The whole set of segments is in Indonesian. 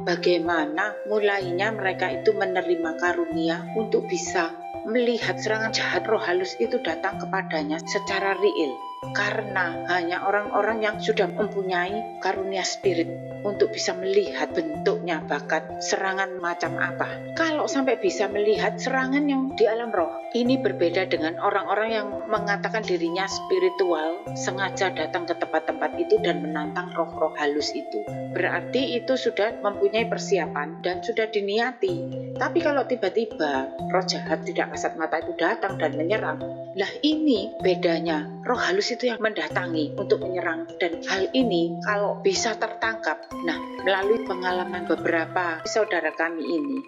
Bagaimana mulainya mereka itu menerima karunia untuk bisa melihat serangan jahat roh halus itu datang kepadanya secara real. Karena hanya orang-orang yang sudah mempunyai karunia spirit untuk bisa melihat bentuknya, bahkan serangan macam apa. Kalau sampai bisa melihat serangan yang di alam roh, ini berbeda dengan orang-orang yang mengatakan dirinya spiritual, sengaja datang ke tempat-tempat itu dan menantang roh-roh halus itu. Berarti itu sudah mempunyai persiapan dan sudah diniati. Tapi kalau tiba-tiba roh jahat tidak kasat mata itu datang dan menyerang, lah ini bedanya. Roh halus itu yang mendatangi untuk menyerang, dan hal ini kalau bisa tertangkap. Nah, melalui pengalaman beberapa saudara kami ini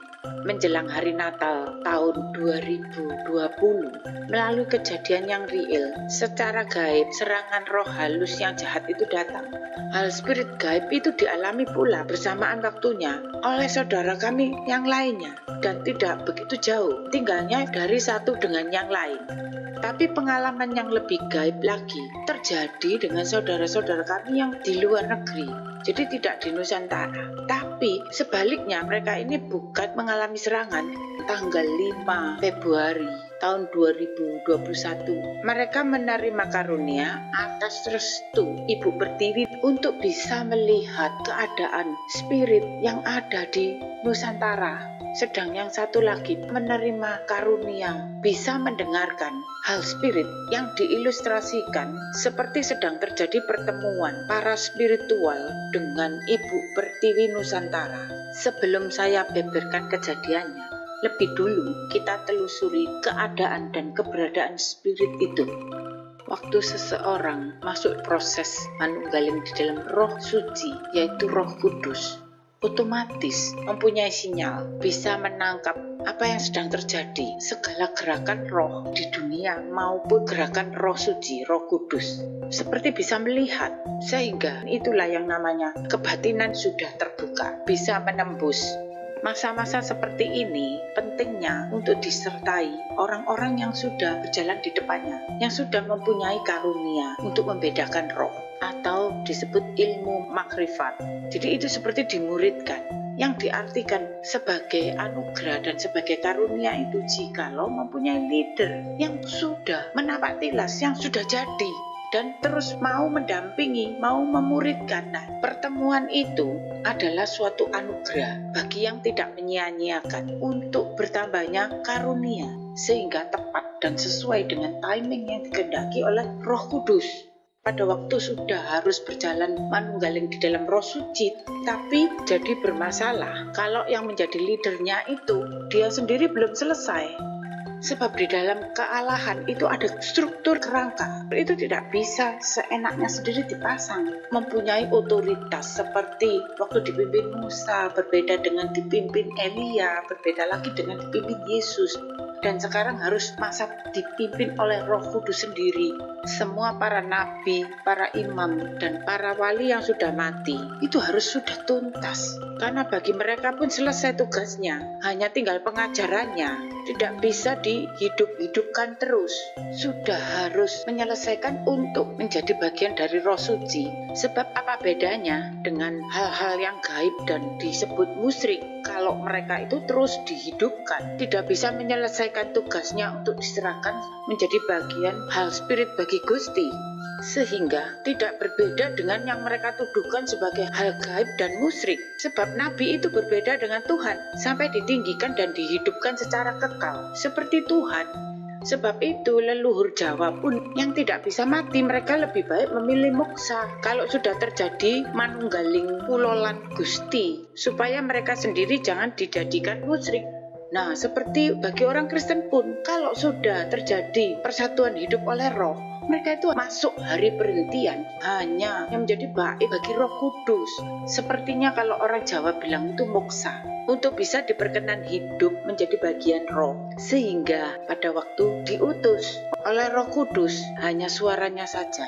menjelang hari Natal tahun 2020, melalui kejadian yang real, secara gaib serangan roh halus yang jahat itu datang. Hal spirit gaib itu dialami pula bersamaan waktunya oleh saudara kami yang lainnya, dan tidak begitu jauh tinggalnya dari satu dengan yang lain. Tapi pengalaman yang lebih gaib lagi terjadi dengan saudara-saudara kami yang di luar negeri. Jadi tidak di Nusantara. Tapi sebaliknya mereka ini bukan mengalami serangan tanggal 5 Februari tahun 2021. Mereka menerima karunia atas restu Ibu Pertiwi untuk bisa melihat keadaan spirit yang ada di Nusantara. Sedang yang satu lagi menerima karunia bisa mendengarkan hal spirit yang diilustrasikan seperti sedang terjadi pertemuan para spiritual dengan Ibu Pertiwi Nusantara. Sebelum saya beberkan kejadiannya, lebih dulu kita telusuri keadaan dan keberadaan spirit itu. Waktu seseorang masuk proses manunggaling di dalam roh suci, yaitu roh kudus, otomatis mempunyai sinyal, bisa menangkap apa yang sedang terjadi, segala gerakan roh di dunia maupun gerakan roh suci, roh kudus, seperti bisa melihat, sehingga itulah yang namanya kebatinan sudah terbuka, bisa menembus. Masa-masa seperti ini pentingnya untuk disertai orang-orang yang sudah berjalan di depannya, yang sudah mempunyai karunia untuk membedakan roh, atau disebut ilmu makrifat. Jadi itu seperti dimuridkan, yang diartikan sebagai anugerah dan sebagai karunia itu jikalau mempunyai leader yang sudah menapak tilas, yang sudah jadi dan terus mau mendampingi, mau memuridkan. Nah, pertemuan itu adalah suatu anugerah bagi yang tidak menyia-nyiakan untuk bertambahnya karunia, sehingga tepat dan sesuai dengan timing yang dikehendaki oleh Roh Kudus. Pada waktu sudah harus berjalan manunggaling di dalam roh suci, tapi jadi bermasalah kalau yang menjadi leadernya itu dia sendiri belum selesai. Sebab di dalam kealahan itu ada struktur kerangka. Itu tidak bisa seenaknya sendiri dipasang. Mempunyai otoritas seperti waktu dipimpin Musa, berbeda dengan dipimpin Elia, berbeda lagi dengan dipimpin Yesus. Dan sekarang harus masa dipimpin oleh Roh Kudus sendiri. Semua para nabi, para imam, dan para wali yang sudah mati, itu harus sudah tuntas. Karena bagi mereka pun selesai tugasnya, hanya tinggal pengajarannya. Tidak bisa dihidup-hidupkan terus. Sudah harus menyelesaikan untuk menjadi bagian dari roh suci. Sebab apa bedanya dengan hal-hal yang gaib dan disebut musyrik? Kalau mereka itu terus dihidupkan, tidak bisa menyelesaikan tugasnya untuk diserahkan menjadi bagian hal spirit bagi Gusti. Sehingga tidak berbeda dengan yang mereka tuduhkan sebagai hal gaib dan musyrik. Sebab nabi itu berbeda dengan Tuhan, sampai ditinggikan dan dihidupkan secara kekal seperti Tuhan. Sebab itu leluhur Jawa pun yang tidak bisa mati, mereka lebih baik memilih moksa kalau sudah terjadi manunggaling pulolan Gusti, supaya mereka sendiri jangan dijadikan musyrik. Nah, seperti bagi orang Kristen pun, kalau sudah terjadi persatuan hidup oleh roh, mereka itu masuk hari perhentian hanya yang menjadi baik bagi Roh Kudus. Sepertinya kalau orang Jawa bilang itu moksa, untuk bisa diperkenan hidup menjadi bagian roh, sehingga pada waktu diutus oleh Roh Kudus hanya suaranya saja.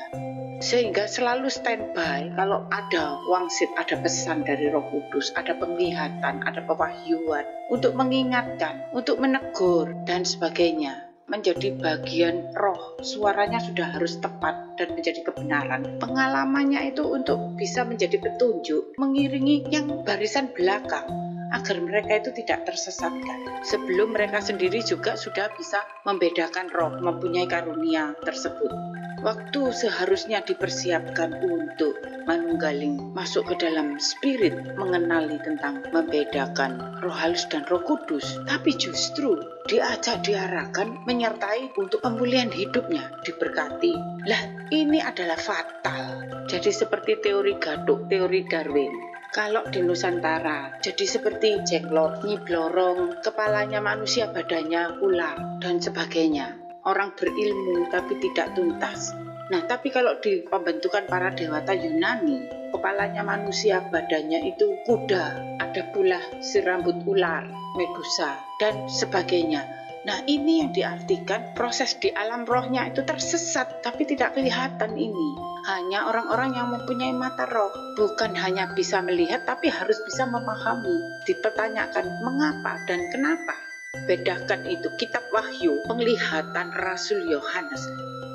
Sehingga selalu standby kalau ada wangsit, ada pesan dari Roh Kudus, ada penglihatan, ada pewahyuan untuk mengingatkan, untuk menegur dan sebagainya. menjadi bagian roh, suaranya sudah harus tepat dan menjadi kebenaran. Pengalamannya itu untuk bisa menjadi petunjuk, mengiringi yang barisan belakang, agar mereka itu tidak tersesatkan. Sebelum mereka sendiri juga sudah bisa membedakan roh, mempunyai karunia tersebut. Waktu seharusnya dipersiapkan untuk manunggaling masuk ke dalam spirit, mengenali tentang membedakan roh halus dan roh kudus. Tapi justru diarahkan menyertai untuk pemulihan hidupnya, diberkati. Lah, ini adalah fatal. Jadi seperti teori gaduk, teori Darwin. Kalau di Nusantara, jadi seperti jenglot, nyi blorong, kepalanya manusia, badannya ular, dan sebagainya. Orang berilmu tapi tidak tuntas. Nah, tapi kalau di pembentukan para dewata Yunani, kepalanya manusia, badannya itu kuda, ada pula si rambut ular, Medusa, dan sebagainya. Nah, ini yang diartikan proses di alam rohnya itu tersesat, tapi tidak kelihatan ini. Hanya orang-orang yang mempunyai mata roh, bukan hanya bisa melihat, tapi harus bisa memahami. Dipertanyakan mengapa dan kenapa. Bedakan itu kitab Wahyu, penglihatan Rasul Yohanes.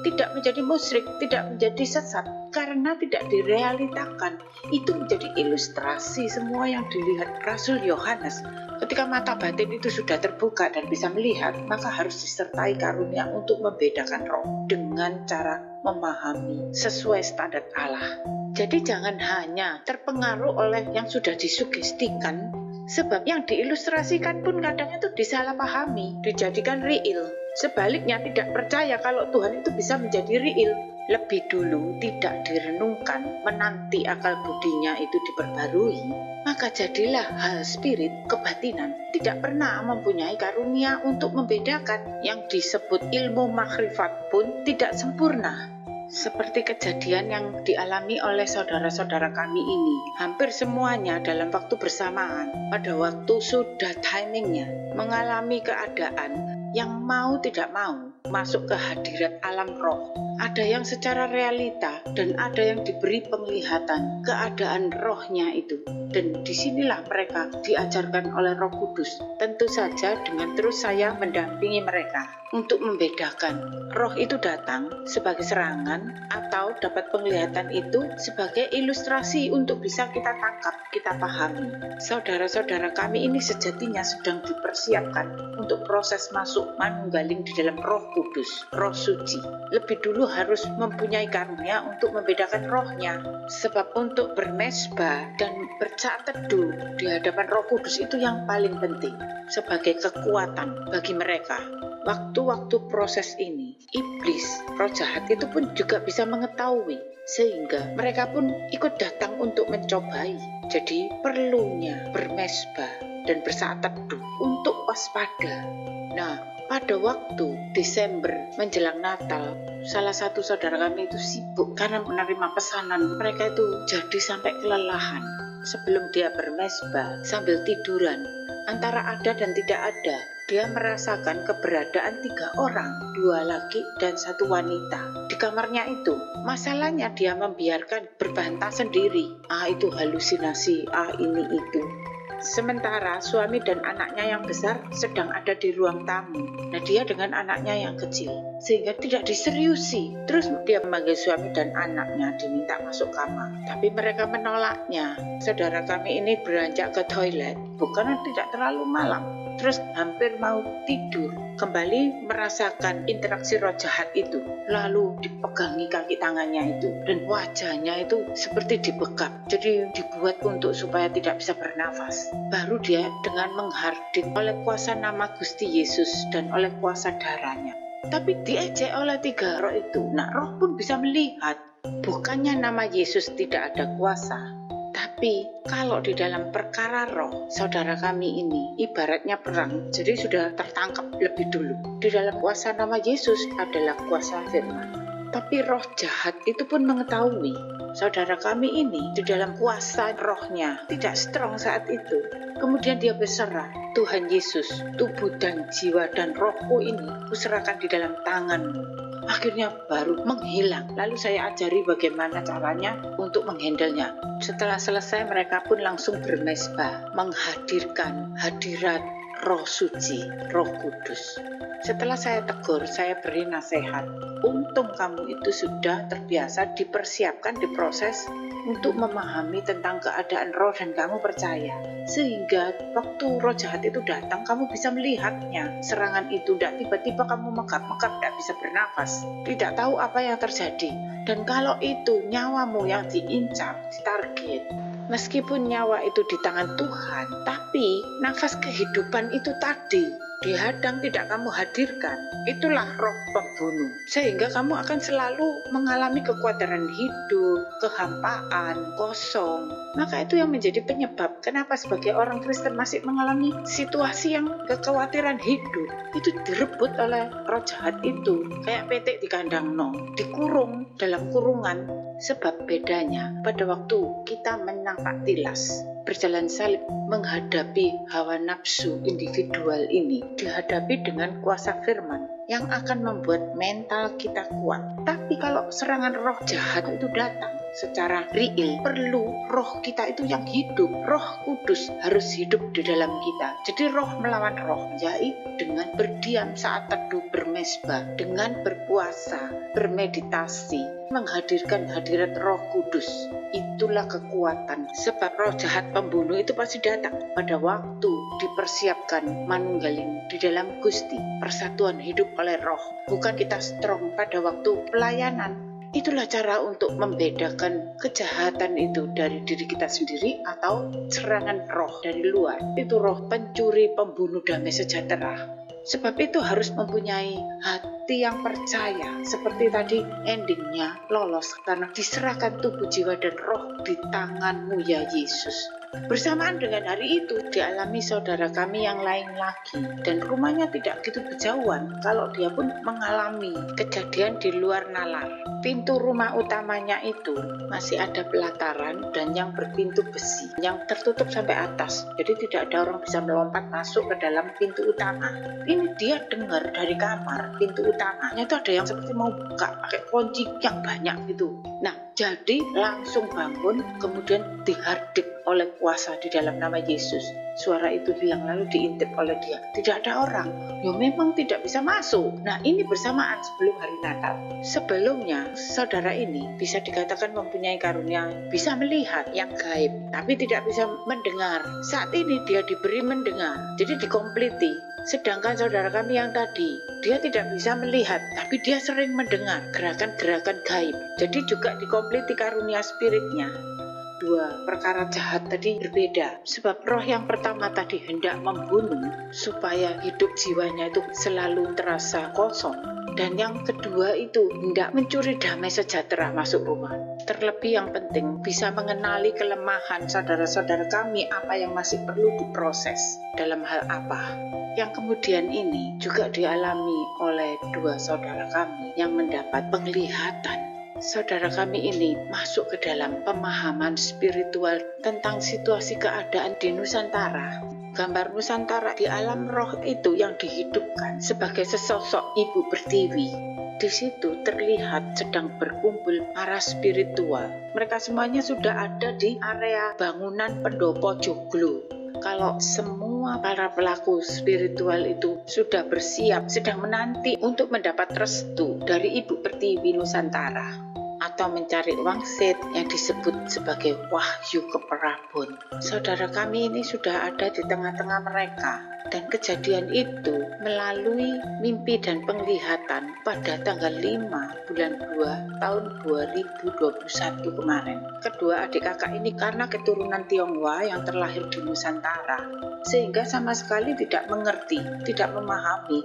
Tidak menjadi musyrik, tidak menjadi sesat, karena tidak direalitakan. Itu menjadi ilustrasi semua yang dilihat Rasul Yohanes. Ketika mata batin itu sudah terbuka dan bisa melihat, maka harus disertai karunia untuk membedakan roh dengan cara memahami sesuai standar Allah. Jadi jangan hanya terpengaruh oleh yang sudah disugestikan, sebab yang diilustrasikan pun kadang itu disalahpahami, dijadikan real. Sebaliknya tidak percaya kalau Tuhan itu bisa menjadi real. Lebih dulu tidak direnungkan, menanti akal budinya itu diperbarui, maka jadilah hal spirit, kebatinan, tidak pernah mempunyai karunia untuk membedakan. Yang disebut ilmu makrifat pun tidak sempurna. Seperti kejadian yang dialami oleh saudara-saudara kami ini, hampir semuanya dalam waktu bersamaan, pada waktu sudah timingnya, mengalami keadaan yang mau tidak mau masuk ke hadirat alam roh. Ada yang secara realita dan ada yang diberi penglihatan keadaan rohnya itu. Dan disinilah mereka diajarkan oleh Roh Kudus. Tentu saja dengan terus saya mendampingi mereka untuk membedakan roh itu datang sebagai serangan atau dapat penglihatan itu sebagai ilustrasi untuk bisa kita tangkap, kita pahami. Saudara-saudara kami ini sejatinya sedang dipersiapkan untuk proses masuk manunggaling di dalam Roh Kudus, Roh Suci. Lebih dulu harus mempunyai karunia untuk membedakan rohnya. Sebab untuk bermesbah dan bersaat teduh di hadapan Roh Kudus itu yang paling penting sebagai kekuatan bagi mereka. Waktu-waktu proses ini, iblis, roh jahat itu pun juga bisa mengetahui, sehingga mereka pun ikut datang untuk mencobai. Jadi perlunya bermesbah dan bersaat teduh untuk waspada. Nah, pada waktu Desember menjelang Natal, salah satu saudara kami itu sibuk karena menerima pesanan. Mereka itu jadi sampai kelelahan. Sebelum dia bermesbah sambil tiduran, antara ada dan tidak ada, dia merasakan keberadaan 3 orang, 2 laki dan 1 wanita di kamarnya itu. Masalahnya dia membiarkan berbantah sendiri. Itu halusinasi, ini itu. Sementara suami dan anaknya yang besar sedang ada di ruang tamu. Nah, dia dengan anaknya yang kecil, sehingga tidak diseriusi. Terus dia memanggil suami dan anaknya diminta masuk kamar. Tapi mereka menolaknya. Saudara kami ini beranjak ke toilet, bukan tidak terlalu malam. Terus hampir mau tidur, kembali merasakan interaksi roh jahat itu. Lalu dipegangi kaki tangannya itu, dan wajahnya itu seperti dibekap. Jadi dibuat untuk supaya tidak bisa bernafas. Baru dia dengan menghardik oleh kuasa nama Gusti Yesus dan oleh kuasa darahnya. Tapi diejek oleh 3 roh itu. Nah, roh pun bisa melihat. Bukannya nama Yesus tidak ada kuasa. Tapi kalau di dalam perkara roh, saudara kami ini ibaratnya perang, jadi sudah tertangkap lebih dulu. Di dalam kuasa nama Yesus adalah kuasa firman. Tapi roh jahat itu pun mengetahui saudara kami ini di dalam kuasa rohnya tidak strong saat itu. Kemudian dia berserah, Tuhan Yesus, tubuh dan jiwa dan rohku ini kuserahkan di dalam tanganmu. Akhirnya baru menghilang. Lalu saya ajari bagaimana caranya untuk menghandlenya. Setelah selesai mereka pun langsung bermesbah, menghadirkan hadirat Roh Suci, Roh Kudus. Setelah saya tegur, saya beri nasihat. Untung kamu itu sudah terbiasa dipersiapkan, diproses untuk memahami tentang keadaan roh dan kamu percaya. Sehingga waktu roh jahat itu datang, kamu bisa melihatnya. Serangan itu tidak tiba-tiba kamu mekap-mekap, tidak bisa bernafas. Tidak tahu apa yang terjadi. Dan kalau itu nyawamu yang diincar, ditarget, meskipun nyawa itu di tangan Tuhan, tapi nafas kehidupan itu tadi dihadang, tidak kamu hadirkan. Itulah roh pembunuh. Sehingga kamu akan selalu mengalami kekhawatiran hidup, kehampaan, kosong. Maka itu yang menjadi penyebab kenapa sebagai orang Kristen masih mengalami situasi yang kekhawatiran hidup. Itu direbut oleh roh jahat itu. Kayak petik di kandang dikurung dalam kurungan. Sebab bedanya pada waktu kita menampak tilas, berjalan salib menghadapi hawa nafsu individual ini, dihadapi dengan kuasa firman yang akan membuat mental kita kuat. Tapi kalau serangan roh jahat itu datang secara real, perlu roh kita itu yang hidup. Roh Kudus harus hidup di dalam kita. Jadi roh melawan roh, yaitu dengan berdiam saat teduh, bermesbah, dengan berpuasa, bermeditasi, menghadirkan hadirat Roh Kudus. Itulah kekuatan. Sebab roh jahat pembunuh itu pasti datang pada waktu dipersiapkan manunggaling di dalam Gusti, persatuan hidup oleh roh. Bukan kita strong pada waktu pelayanan. Itulah cara untuk membedakan kejahatan itu dari diri kita sendiri atau serangan roh dari luar. Itu roh pencuri, pembunuh damai sejahtera. Sebab itu harus mempunyai hati yang percaya. Seperti tadi endingnya lolos karena diserahkan tubuh, jiwa, dan roh di tanganmu ya Yesus. Bersamaan dengan hari itu dialami saudara kami yang lain lagi, dan rumahnya tidak begitu berjauhan kalau dia pun mengalami kejadian di luar nalar. Pintu rumah utamanya itu masih ada pelataran dan yang berpintu besi yang tertutup sampai atas, jadi tidak ada orang bisa melompat masuk ke dalam pintu utama. Ini dia dengar dari kamar pintu utamanya itu ada yang seperti mau buka pakai kunci yang banyak gitu. Nah, jadi langsung bangun, kemudian dihardik oleh kuasa di dalam nama Yesus. Suara itu hilang lalu diintip oleh dia. Tidak ada orang. Ya memang tidak bisa masuk. Nah, ini bersamaan sebelum hari Natal. Sebelumnya, saudara ini bisa dikatakan mempunyai karunia bisa melihat yang gaib, tapi tidak bisa mendengar. Saat ini dia diberi mendengar. Jadi dikompliti. Sedangkan saudara kami yang tadi, dia tidak bisa melihat, tapi dia sering mendengar gerakan-gerakan gaib. Jadi juga dikompliti karunia spiritnya. Dua perkara jahat tadi berbeda. Sebab roh yang pertama tadi hendak membunuh supaya hidup jiwanya itu selalu terasa kosong. Dan yang kedua itu hendak mencuri damai sejahtera masuk rumah. Terlebih yang penting bisa mengenali kelemahan saudara-saudara kami, apa yang masih perlu diproses dalam hal apa. Yang kemudian ini juga dialami oleh dua saudara kami yang mendapat penglihatan. Saudara kami ini masuk ke dalam pemahaman spiritual tentang situasi keadaan di Nusantara. Gambar Nusantara di alam roh itu yang dihidupkan sebagai sesosok ibu pertiwi. Di situ terlihat sedang berkumpul para spiritual. Mereka semuanya sudah ada di area bangunan pendopo joglo. Kalau semua para pelaku spiritual itu sudah bersiap, sedang menanti untuk mendapat restu dari Ibu Pertiwi Nusantara atau mencari wangsit yang disebut sebagai wahyu keperabun. Saudara kami ini sudah ada di tengah-tengah mereka, dan kejadian itu melalui mimpi dan penglihatan pada tanggal 5 bulan 2 tahun 2021 kemarin. Kedua adik kakak ini karena keturunan Tionghoa yang terlahir di Nusantara, sehingga sama sekali tidak mengerti, tidak memahami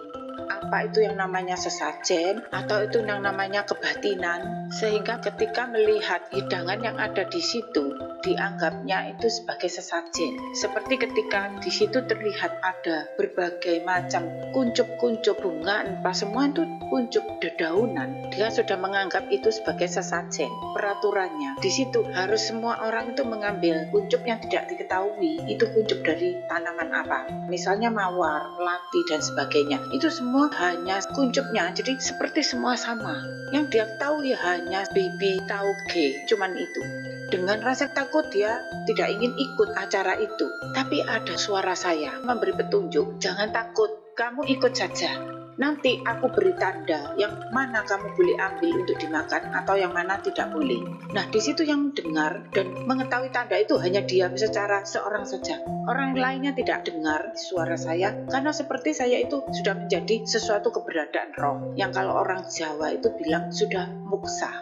apa itu yang namanya sesajen atau itu yang namanya kebatinan, sehingga ketika melihat hidangan yang ada di situ dianggapnya itu sebagai sesajen. Seperti ketika di situ terlihat ada berbagai macam kuncup-kuncup bunga, entah semua itu kuncup dedaunan, dia sudah menganggap itu sebagai sesajen. Peraturannya di situ harus semua orang itu mengambil kuncup yang tidak diketahui itu kuncup dari tanaman apa, misalnya mawar, melati dan sebagainya. Itu semua hanya kuncupnya, jadi seperti semua sama. Yang dia tahu ya hanya bibi tauge, cuman itu. Dengan rasa takut dia tidak ingin ikut acara itu. Tapi ada suara saya memberi petunjuk, jangan takut, kamu ikut saja. Nanti aku beri tanda yang mana kamu boleh ambil untuk dimakan atau yang mana tidak boleh. Nah, di situ yang dengar dan mengetahui tanda itu hanya diam secara seorang saja. Orang lainnya tidak dengar suara saya karena seperti saya itu sudah menjadi sesuatu keberadaan roh yang kalau orang Jawa itu bilang sudah muksa.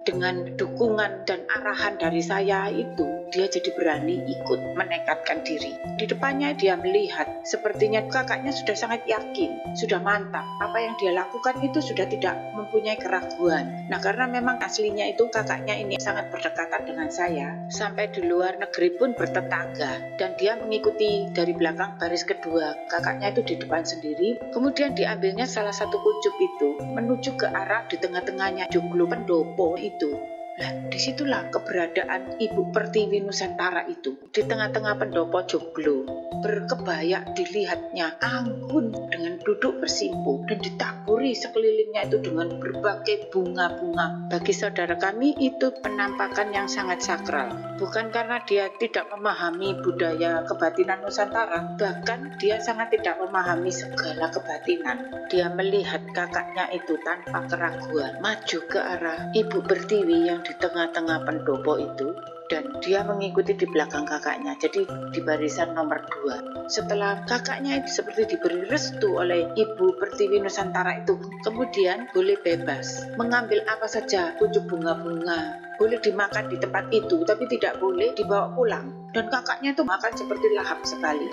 Dengan dukungan dan arahan dari saya itu, dia jadi berani ikut menekatkan diri. Di depannya dia melihat, sepertinya kakaknya sudah sangat yakin, sudah mantap. Apa yang dia lakukan itu sudah tidak mempunyai keraguan. Nah, karena memang aslinya itu kakaknya ini sangat berdekatan dengan saya, sampai di luar negeri pun bertetangga. Dan dia mengikuti dari belakang baris kedua, kakaknya itu di depan sendiri. Kemudian diambilnya salah satu kuncup itu menuju ke arah di tengah-tengahnya joglo pendopo itu. Nah, disitulah keberadaan Ibu Pertiwi Nusantara itu. Di tengah-tengah pendopo joglo, berkebaya dilihatnya anggun dengan duduk bersimpu dan ditaburi sekelilingnya itu dengan berbagai bunga-bunga. Bagi saudara kami itu penampakan yang sangat sakral. Bukan karena dia tidak memahami budaya kebatinan Nusantara, bahkan dia sangat tidak memahami segala kebatinan. Dia melihat kakaknya itu tanpa keraguan maju ke arah Ibu Pertiwi yang di tengah-tengah pendopo itu, dan dia mengikuti di belakang kakaknya, jadi di barisan nomor 2. Setelah kakaknya itu seperti diberi restu oleh Ibu Pertiwi Nusantara itu, kemudian boleh bebas mengambil apa saja, pucuk bunga-bunga, boleh dimakan di tempat itu, tapi tidak boleh dibawa pulang. Dan kakaknya itu makan seperti lahap sekali.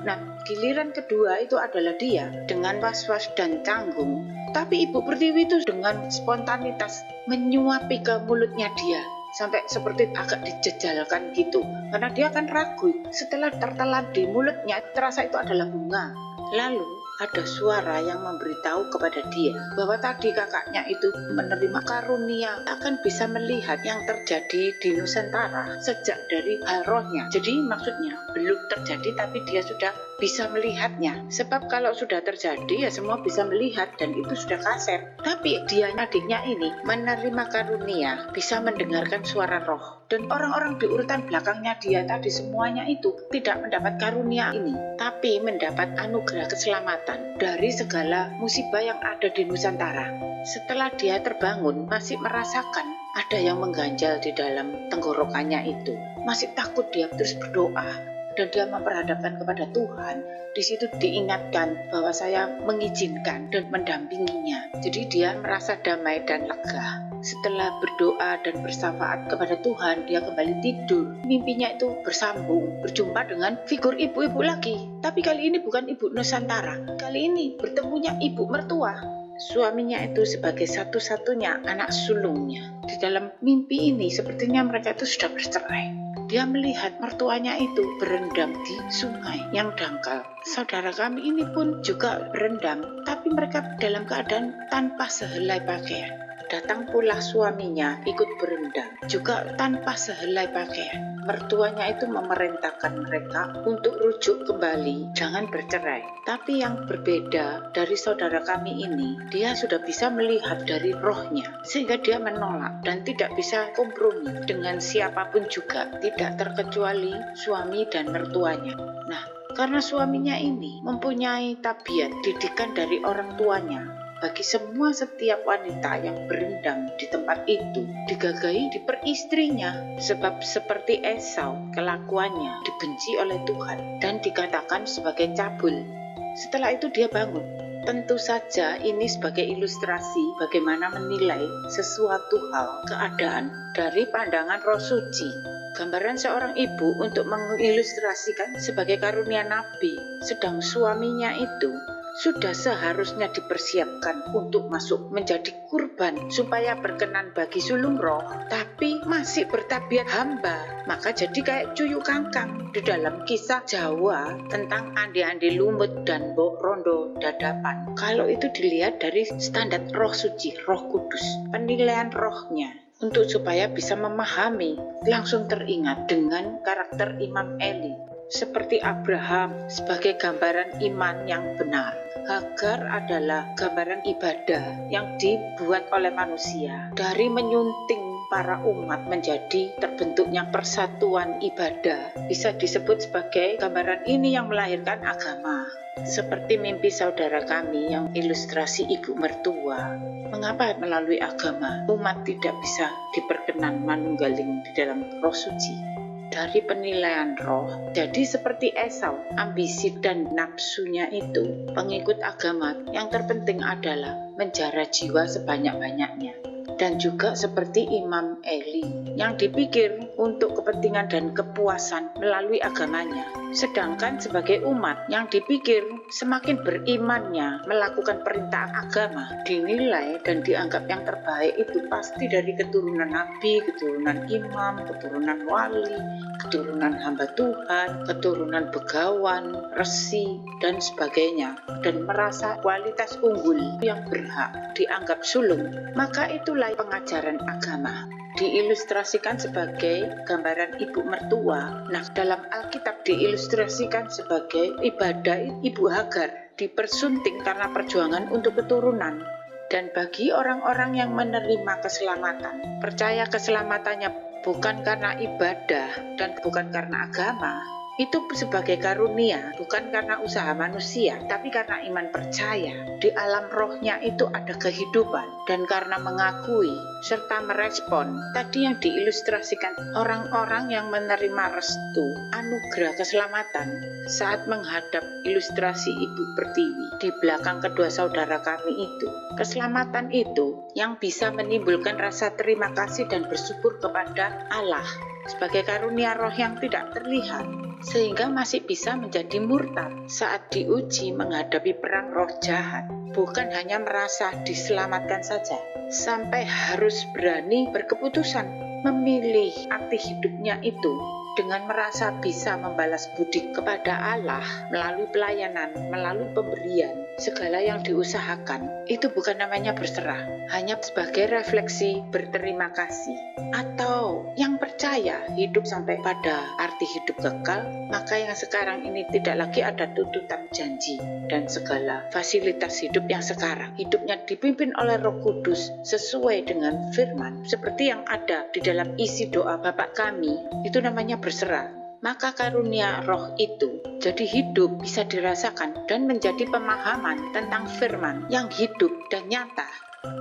Nah, giliran kedua itu adalah dia dengan was-was dan canggung. Tapi Ibu Pertiwi itu dengan spontanitas menyuapi ke mulutnya dia. Sampai seperti agak dijejalkan gitu. Karena dia kan ragu. Setelah tertelan di mulutnya, terasa itu adalah bunga. Lalu ada suara yang memberitahu kepada dia bahwa tadi kakaknya itu menerima karunia akan bisa melihat yang terjadi di Nusantara sejak dari hal rohnya. Jadi maksudnya belum terjadi tapi dia sudah bisa melihatnya. Sebab kalau sudah terjadi ya semua bisa melihat dan itu sudah kaset. Tapi dia adiknya ini menerima karunia bisa mendengarkan suara roh. Dan orang-orang di urutan belakangnya dia tadi semuanya itu tidak mendapat karunia ini, tapi mendapat anugerah keselamatan dari segala musibah yang ada di Nusantara. Setelah dia terbangun, masih merasakan ada yang mengganjal di dalam tenggorokannya itu. Masih takut dia terus berdoa. Dan dia memperhadapkan kepada Tuhan. Di situ diingatkan bahwa saya mengizinkan dan mendampinginya. Jadi dia merasa damai dan lega. Setelah berdoa dan bersyafaat kepada Tuhan, dia kembali tidur. Mimpinya itu bersambung, berjumpa dengan figur ibu-ibu lagi. Tapi kali ini bukan ibu Nusantara. Kali ini bertemunya ibu mertua. Suaminya itu sebagai satu-satunya anak sulungnya. Di dalam mimpi ini sepertinya mereka itu sudah bercerai. Dia melihat mertuanya itu berendam di sungai yang dangkal. Saudara kami ini pun juga berendam, tapi mereka dalam keadaan tanpa sehelai pakaian. Datang pula suaminya ikut berendam, juga tanpa sehelai pakaian. Mertuanya itu memerintahkan mereka untuk rujuk kembali, jangan bercerai. Tapi yang berbeda dari saudara kami ini, dia sudah bisa melihat dari rohnya, sehingga dia menolak dan tidak bisa kompromi dengan siapapun juga, tidak terkecuali suami dan mertuanya. Nah, karena suaminya ini mempunyai tabiat didikan dari orang tuanya, bagi semua setiap wanita yang berendam di tempat itu digagahi diperistrinya, sebab seperti Esau kelakuannya dibenci oleh Tuhan dan dikatakan sebagai cabul. Setelah itu dia bangun. Tentu saja ini sebagai ilustrasi bagaimana menilai sesuatu hal keadaan dari pandangan roh suci. Gambaran seorang ibu untuk mengilustrasikan sebagai karunia nabi, sedang suaminya itu sudah seharusnya dipersiapkan untuk masuk menjadi kurban supaya berkenan bagi sulung roh, tapi masih bertabiat hamba. Maka jadi kayak cuyu kangkang di dalam kisah Jawa tentang andi-andi lumut dan mbok rondo dadapan. Kalau itu dilihat dari standar roh suci, roh kudus, penilaian rohnya, untuk supaya bisa memahami, langsung teringat dengan karakter Imam Eli. Seperti Abraham sebagai gambaran iman yang benar. Hagar adalah gambaran ibadah yang dibuat oleh manusia. Dari menyunting para umat menjadi terbentuknya persatuan ibadah. Bisa disebut sebagai gambaran ini yang melahirkan agama. Seperti mimpi saudara kami yang ilustrasi ibu mertua. Mengapa melalui agama umat tidak bisa diperkenan manunggaling di dalam roh suci? Dari penilaian roh, jadi seperti Esau, ambisi dan nafsunya itu, pengikut agama yang terpenting adalah menjara jiwa sebanyak-banyaknya. Dan juga seperti Imam Eli yang dipikir untuk kepentingan dan kepuasan melalui agamanya. Sedangkan sebagai umat yang dipikir semakin berimannya melakukan perintah agama, dinilai dan dianggap yang terbaik itu pasti dari keturunan nabi, keturunan imam, keturunan wali, keturunan hamba Tuhan, keturunan begawan, resi, dan sebagainya, dan merasa kualitas unggul yang berhak dianggap sulung. Maka itulah pengajaran agama, diilustrasikan sebagai gambaran ibu mertua. Nah, dalam Alkitab diilustrasikan sebagai ibadah ibu Hagar, dipersunting karena perjuangan untuk keturunan. Dan bagi orang-orang yang menerima keselamatan, percaya keselamatannya bukan karena ibadah dan bukan karena agama, itu sebagai karunia, bukan karena usaha manusia, tapi karena iman percaya. Di alam rohnya itu ada kehidupan, dan karena mengakui serta merespon tadi yang diilustrasikan orang-orang yang menerima restu anugerah keselamatan saat menghadap ilustrasi ibu pertiwi di belakang kedua saudara kami itu. Keselamatan itu yang bisa menimbulkan rasa terima kasih dan bersyukur kepada Allah sebagai karunia roh yang tidak terlihat, sehingga masih bisa menjadi murtad saat diuji menghadapi perang roh jahat. Bukan hanya merasa diselamatkan saja, sampai harus berani berkeputusan memilih arti hidupnya itu dengan merasa bisa membalas budi kepada Allah melalui pelayanan, melalui pemberian, segala yang diusahakan. Itu bukan namanya berserah, hanya sebagai refleksi berterima kasih. Atau yang percaya hidup sampai pada arti hidup kekal, maka yang sekarang ini tidak lagi ada tuntutan janji dan segala fasilitas hidup yang sekarang. Hidupnya dipimpin oleh Roh Kudus sesuai dengan firman, seperti yang ada di dalam isi doa Bapa kami, itu namanya berserah. Maka karunia roh itu jadi hidup, bisa dirasakan dan menjadi pemahaman tentang firman yang hidup dan nyata.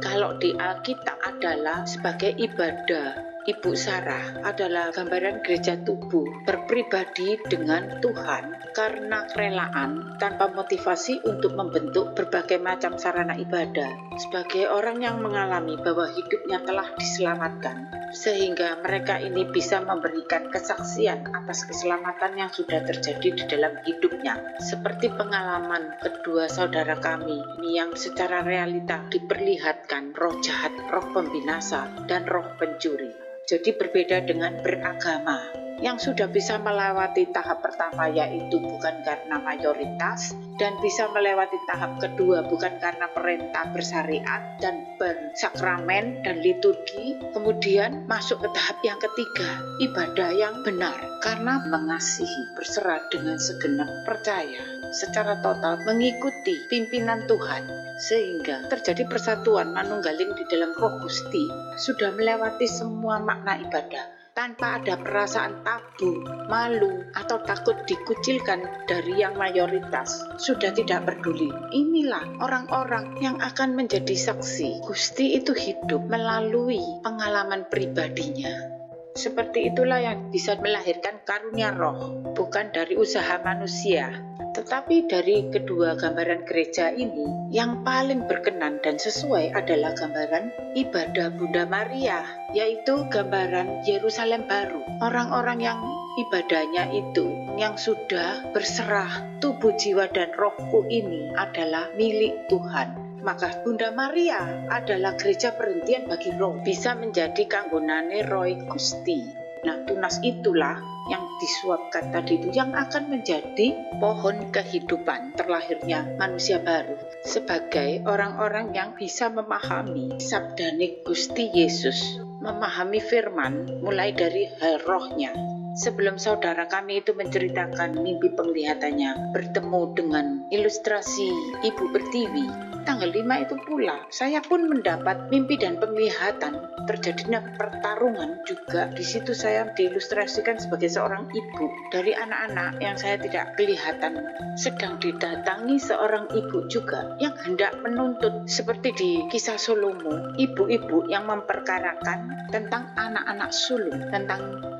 Kalau di Alkitab adalah sebagai ibadah, Ibu Sarah adalah gambaran gereja tubuh berpribadi dengan Tuhan karena kerelaan tanpa motivasi untuk membentuk berbagai macam sarana ibadah sebagai orang yang mengalami bahwa hidupnya telah diselamatkan, sehingga mereka ini bisa memberikan kesaksian atas keselamatan yang sudah terjadi di dalam hidupnya, seperti pengalaman kedua saudara kami yang secara realita diperlihatkan roh jahat, roh pembinasa, dan roh pencuri. Jadi berbeda dengan beragama yang sudah bisa melewati tahap pertama, yaitu bukan karena mayoritas, dan bisa melewati tahap kedua bukan karena perintah bersyariat dan bersakramen dan liturgi, kemudian masuk ke tahap yang ketiga, ibadah yang benar karena mengasihi, berserah dengan segenap, percaya secara total mengikuti pimpinan Tuhan, sehingga terjadi persatuan manunggaling di dalam Roh Gusti, sudah melewati semua makna ibadah tanpa ada perasaan tabu, malu, atau takut dikucilkan dari yang mayoritas, sudah tidak peduli. Inilah orang-orang yang akan menjadi saksi. Gusti itu hidup melalui pengalaman pribadinya. Seperti itulah yang bisa melahirkan karunia roh, bukan dari usaha manusia, tetapi dari kedua gambaran gereja ini, yang paling berkenan dan sesuai adalah gambaran ibadah Bunda Maria, yaitu gambaran Yerusalem baru. Orang-orang yang ibadahnya itu, yang sudah berserah tubuh, jiwa, dan rohku ini adalah milik Tuhan. Maka Bunda Maria adalah gereja perhentian bagi roh, bisa menjadi kanggonane roh Gusti. Nah, tunas itulah yang disuapkan tadi itu yang akan menjadi pohon kehidupan terlahirnya manusia baru, sebagai orang-orang yang bisa memahami sabdane Gusti Yesus, memahami firman mulai dari hal rohnya, sebelum saudara kami itu menceritakan mimpi penglihatannya bertemu dengan ilustrasi Ibu Pertiwi, tanggal 5 itu pula saya pun mendapat mimpi dan penglihatan terjadinya pertarungan juga. Di situ saya diilustrasikan sebagai seorang ibu dari anak-anak yang saya tidak kelihatan, sedang didatangi seorang ibu juga yang hendak menuntut, seperti di kisah Salomo, ibu-ibu yang memperkarakan tentang anak-anak sulung,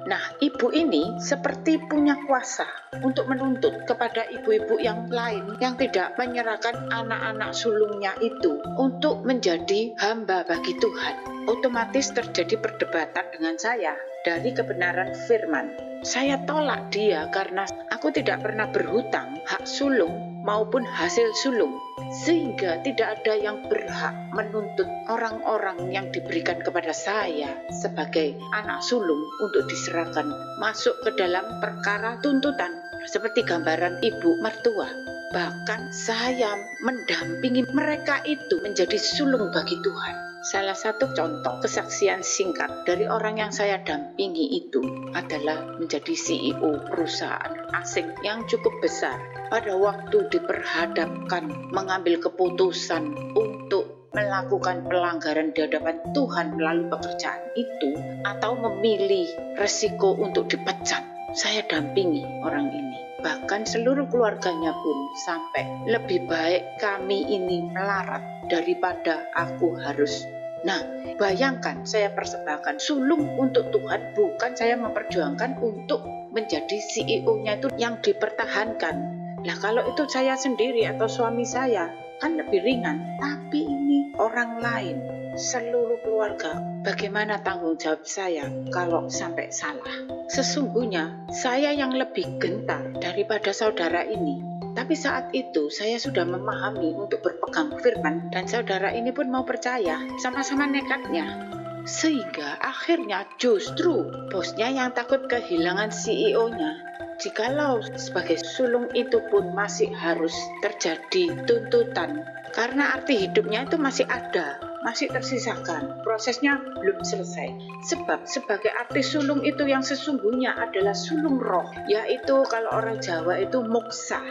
nah, ibu ini seperti punya kuasa untuk menuntut kepada ibu-ibu yang lain yang tidak menyerahkan anak-anak sulungnya itu untuk menjadi hamba bagi Tuhan. Otomatis terjadi perdebatan dengan saya dari kebenaran firman. Saya tolak dia karena aku tidak pernah berhutang hak sulung maupun hasil sulung, sehingga tidak ada yang berhak menuntut orang-orang yang diberikan kepada saya sebagai anak sulung untuk diserahkan masuk ke dalam perkara tuntutan seperti gambaran ibu mertua. Bahkan saya mendampingi mereka itu menjadi sulung bagi Tuhan. Salah satu contoh kesaksian singkat dari orang yang saya dampingi itu adalah menjadi CEO perusahaan asing yang cukup besar. Pada waktu diperhadapkan mengambil keputusan untuk melakukan pelanggaran di hadapan Tuhan melalui pekerjaan itu atau memilih resiko untuk dipecat, saya dampingi orang ini. Bahkan seluruh keluarganya pun sampai lebih baik kami ini melarat daripada aku harus. Nah, bayangkan saya persembahkan sulung untuk Tuhan, bukan saya memperjuangkan untuk menjadi CEO-nya itu yang dipertahankan. Nah, kalau itu saya sendiri atau suami saya kan lebih ringan, tapi ini orang lain, seluruh keluarga. Bagaimana tanggung jawab saya kalau sampai salah? Sesungguhnya saya yang lebih gentar daripada saudara ini. Tapi saat itu saya sudah memahami untuk berpegang firman dan saudara ini pun mau percaya, sama-sama nekatnya. Sehingga akhirnya justru bosnya yang takut kehilangan CEO-nya. Jikalau sebagai sulung itu pun masih harus terjadi tuntutan karena arti hidupnya itu masih ada, masih tersisakan, prosesnya belum selesai. Sebab sebagai arti sulung itu yang sesungguhnya adalah sulung roh, yaitu kalau orang Jawa itu moksa.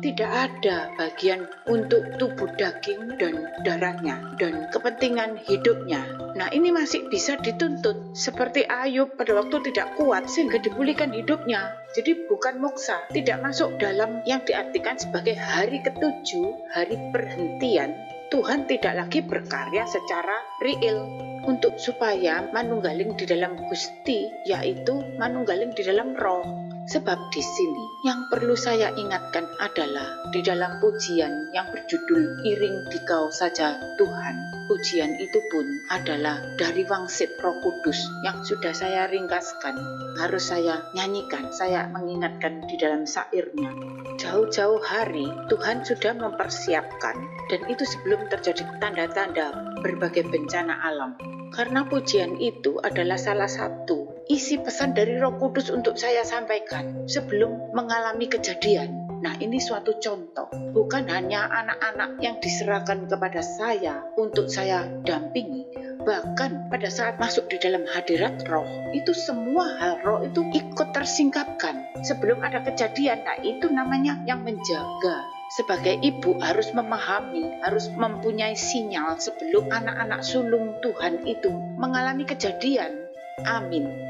Tidak ada bagian untuk tubuh daging dan darahnya dan kepentingan hidupnya. Nah, ini masih bisa dituntut. Seperti Ayub pada waktu tidak kuat sehingga dipulihkan hidupnya. Jadi bukan moksa, tidak masuk dalam yang diartikan sebagai hari ketujuh, hari perhentian. Tuhan tidak lagi berkarya secara real untuk supaya manunggaling di dalam Gusti, yaitu manunggaling di dalam roh. Sebab di sini yang perlu saya ingatkan adalah di dalam pujian yang berjudul Iring Dikau Saja Tuhan. Pujian itu pun adalah dari wangsit Roh Kudus yang sudah saya ringkaskan. Harus saya nyanyikan, saya mengingatkan di dalam syairnya. Jauh-jauh hari Tuhan sudah mempersiapkan, dan itu sebelum terjadi tanda-tanda berbagai bencana alam. Karena pujian itu adalah salah satu isi pesan dari Roh Kudus untuk saya sampaikan sebelum mengalami kejadian. Nah, ini suatu contoh. Bukan hanya anak-anak yang diserahkan kepada saya untuk saya dampingi. Bahkan pada saat masuk di dalam hadirat roh, itu semua hal roh itu ikut tersingkapkan. Sebelum ada kejadian, nah itu namanya yang menjaga. Sebagai ibu harus memahami, harus mempunyai sinyal sebelum anak-anak sulung Tuhan itu mengalami kejadian. Amin.